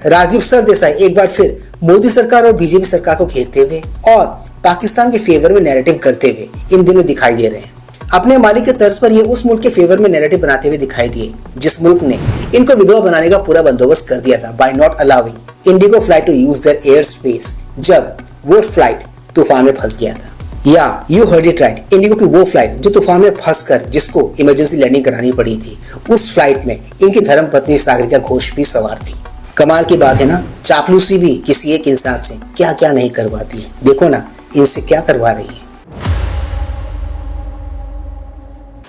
राजीव सरदेसाई एक बार फिर मोदी सरकार और बीजेपी सरकार को घेरते हुए और पाकिस्तान के फेवर में नैरेटिव करते हुए इन दिनों दिखाई दे रहे हैं। अपने मालिक के तर्ज पर ये उस मुल्क के फेवर में नैरेटिव बनाते हुए दिखाई दिए जिस मुल्क ने इनको विधवा बनाने का पूरा बंदोबस्त कर दिया था by not allowing IndiGo flight to use their airspace, जब वो फ्लाइट तूफान में फंस गया था। Yeah you heard it right, IndiGo की वो फ्लाइट जो तूफान में फंसकर जिसको इमरजेंसी लैंडिंग करानी पड़ी थी, उस फ्लाइट में इनकी धर्मपत्नी सागरिका घोष भी सवार थी। कमाल की बात है ना, चापलूसी भी किसी एक इंसान से क्या क्या नहीं करवाती है। देखो ना इनसे क्या करवा रही है।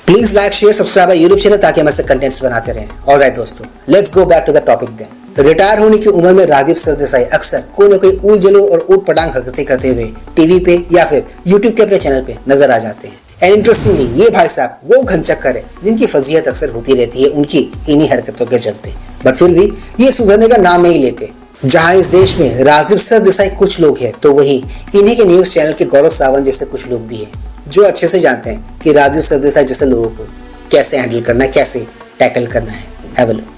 Please like share subscribe YouTube channel ताकि हम ऐसे कंटेंट्स बनाते रहें। ऑलराइट दोस्तों, let's go back to the topic then. Retire होने की उम्र में राजीव सरदेसाई अक्सर कोई न कोई ऊल जलूल और ऊट पटांग हरकतें करते हुए टीवी पे या फिर यूट्यूब के अपने चैनल पे नजर आ जाते हैं। एंड इंटरेस्टिंगली ये भाई साहब वो घनचक्कर है जिनकी फजीहत अक्सर होती रहती है उनकी इन्हीं हरकतों के चलते, बट फिर भी ये सुधरने का नाम नहीं लेते। जहां इस देश में राजीव सरदेसाई कुछ लोग हैं, तो वहीं इन्हीं के न्यूज चैनल के गौरव सावंत जैसे कुछ लोग भी हैं जो अच्छे से जानते हैं कि राजीव सरदेसाई जैसे लोगों को कैसे हैंडल करना है, कैसे टैकल करना है। Have a look.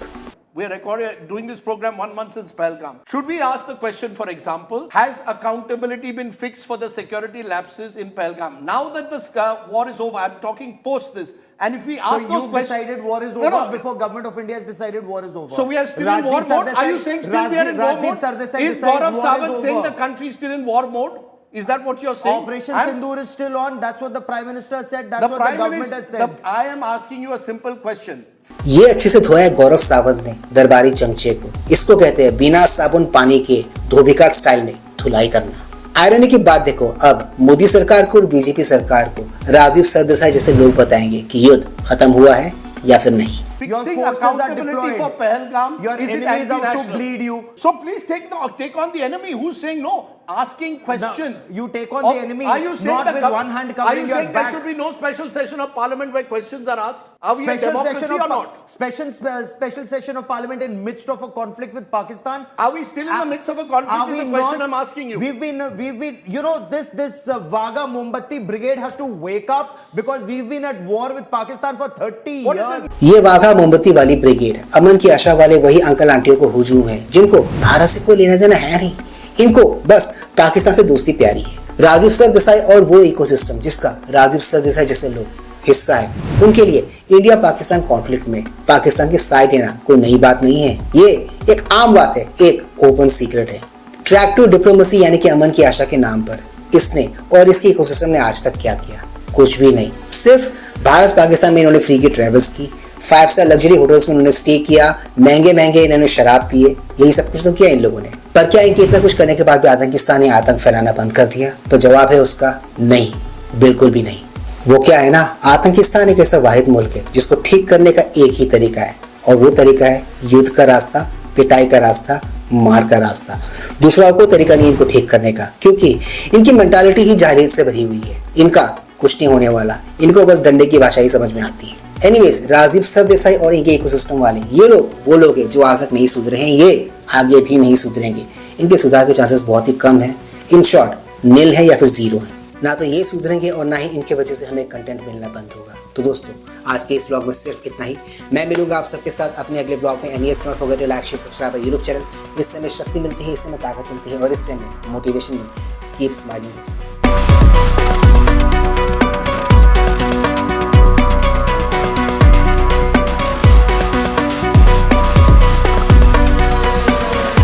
We are doing this program 1 month since Pahalgam. Should we ask the question, for example, has accountability been fixed for the security lapses in Pahalgam? Now that the war is over, I'm talking post this. And if we ask those questions, decided war is over before government of India has decided war is over. So we are still in war mode? Are you saying still we are in war mode? Is Gaurav Sawant saying the country is still in war mode? Is that what you're saying? Operation Sindoor is still on. That's what the Prime Minister said. That's what the government has said. I am asking you a simple question. ये अच्छे से धोया है गौरव सावंत ने दरबारी चमचे को। इसको कहते हैं बिना साबुन पानी के धोबिका स्टाइल में धुलाई करना। आयरनी की बात देखो, अब मोदी सरकार को और बीजेपी सरकार को राजीव सरदेसाई जैसे लोग बताएंगे कि युद्ध खत्म हुआ है या फिर नहीं। Fixing accountability for Pahalgam, your is it enemies out to anti-national? bleed you. So please take on the enemy. Who's saying no? Asking questions. No, you take on the enemy. Are you saying not with one hand covering your back? Are you saying there should be no special session of parliament where questions are asked? Are we a democracy or not? Special session of parliament in midst of a conflict with Pakistan? Are we still in the midst of a conflict? Is the question I'm asking you. We've been. You know, this Vaga Mombatti brigade has to wake up because we've been at war with Pakistan for 30 years. ये वाघा मोमबत्ती वाली brigade अमन की आशा वाले वही uncle आंटियों को हुजूम है जिनको भारत से कोई लेना देना है नहीं। इनको बस पाकिस्तान से दोस्ती प्यारी है। राजीव सरदेसाई और वो इकोसिस्टम जिसका राजीव सरदेसाई जैसे लोग हिस्सा है, उनके लिए इंडिया पाकिस्तान कॉन्फ्लिक्ट में पाकिस्तान की साइड लेना कोई नई बात नहीं है। ये एक आम बात है, एक ओपन सीक्रेट है। ट्रैक टू डिप्लोमेसी यानी कि अमन की आशा के नाम पर इसने और इसके इकोसिस्टम ने आज तक क्या किया? कुछ भी नहीं। सिर्फ भारत पाकिस्तान में इन्होंने फ्री की ट्रेवल्स की, 5 स्टार लग्जरी होटल्स में उन्होंने स्टे किया, महंगे महंगे इन्होंने शराब पिए, यही सब कुछ तो किया इन लोगों ने। पर क्या इनके इतना कुछ करने के बाद भी आतंकिस्तान आतंक फैलाना बंद कर दिया? तो जवाब है उसका नहीं, बिल्कुल भी नहीं। वो क्या है ना, आतंकिस्तान एक ऐसा वाहिद मुल्क है जिसको ठीक करने का एक ही तरीका है, और वो तरीका है युद्ध का रास्ता, पिटाई का रास्ता, मार का रास्ता। दूसरा कोई तरीका नहीं इनको ठीक करने का, क्योंकि इनकी मेंटालिटी ही जाहिलियत से भरी हुई है। इनका कुछ नहीं होने वाला, इनको बस डंडे की भाषा ही समझ में आती है। एनीवेज, राजीव सरदेसाई और इनके इकोसिस्टम वाले ये लोग वो लोग हैं जो आज तक नहीं सुधरे हैं, ये आगे भी नहीं सुधरेंगे। इनके सुधार के चांसेस बहुत ही कम है। इन शॉर्ट नील है या फिर जीरो है। ना तो ये सुधरेंगे और ना ही इनके वजह से हमें कंटेंट मिलना बंद होगा। तो दोस्तों, आज के इस ब्लॉग में सिर्फ इतना ही। मैं मिलूंगा आप सबके साथ अपने अगले ब्लॉग में। Anyways, don't forget to like, share, subscribe YouTube channel. इससे हमें शक्ति मिलती है, इससे हमें ताकत मिलती है और इससे हमें मोटिवेशन मिलती है। कीप स्माइलिंग दोस्तों।